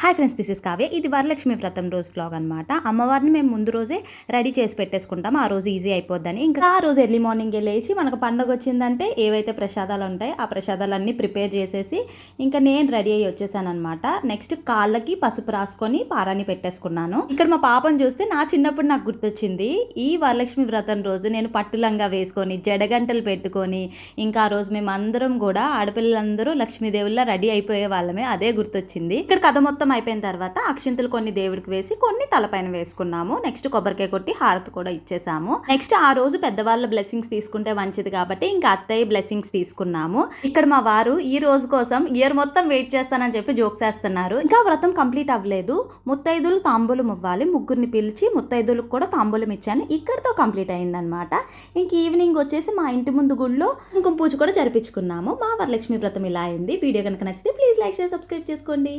Hi friends, this is Kavya. ఇది వరలక్ష్మి వ్రతం రోజు వ్లాగ్ అనమాట. అమ్మవారిని మేము ముందు రోజే రెడీ చేసి పెట్టేసుకుంటాం, ఆ రోజు ఈజీ అయిపోద్దని. ఇంకా ఆ రోజు ఎర్లీ మార్నింగే లేచి మనకు పండుగ వచ్చిందంటే ఏవైతే ప్రసాదాలు ఉంటాయో ఆ ప్రసాదాలన్నీ ప్రిపేర్ చేసేసి ఇంకా నేను రెడీ అయ్యి వచ్చేసాను అనమాట. నెక్స్ట్ కాళ్ళకి పసుపు రాసుకొని పారాని పెట్టేసుకున్నాను. ఇక్కడ మా పాపను చూస్తే నా చిన్నప్పుడు నాకు గుర్తొచ్చింది. ఈ వరలక్ష్మి వ్రతం రోజు నేను పట్టులంగా వేసుకొని జడగంటలు పెట్టుకొని ఇంకా ఆ రోజు మేము అందరం కూడా ఆడపిల్లలందరూ లక్ష్మీదేవుల్లా రెడీ అయిపోయే వాళ్ళమే. అదే గుర్తొచ్చింది. ఇక్కడ కథ మొత్తం అయిపోయిన తర్వాత అక్షింతలు కొన్ని దేవుడికి వేసి కొన్ని తలపైన వేసుకున్నాము. నెక్స్ట్ కొబ్బరికాయ కొట్టి హారతి కూడా ఇచ్చేసాము. నెక్స్ట్ ఆ రోజు పెద్దవాళ్ళ బ్లెస్సింగ్స్ తీసుకుంటే మంచిది కాబట్టి ఇంకా అత్తయ్య బ్లెస్సింగ్స్ తీసుకున్నాము. ఇక్కడ మా వారు ఈ రోజు కోసం ఇయర్ మొత్తం వెయిట్ చేస్తానని చెప్పి జోక్స్ చేస్తున్నారు. ఇంకా వ్రతం కంప్లీట్ అవ్వలేదు. ముత్తైదులు తాంబూలం ఇవ్వాలి, ముగ్గురిని పిలిచి ముత్తైదులకు కూడా తాంబూలం ఇచ్చాను. ఇక్కడితో కంప్లీట్ అయిందనమాట. ఇంక ఈవినింగ్ వచ్చేసి మా ఇంటి ముందు గుళ్ళో కుంకుమ పూజ కూడా జరిపించుకున్నాము. మా వరలక్ష్మి వ్రతం ఇలా అయింది. వీడియో కనుక నచ్చితే ప్లీజ్ లైక్ చేసి సబ్స్క్రైబ్ చేసుకోండి.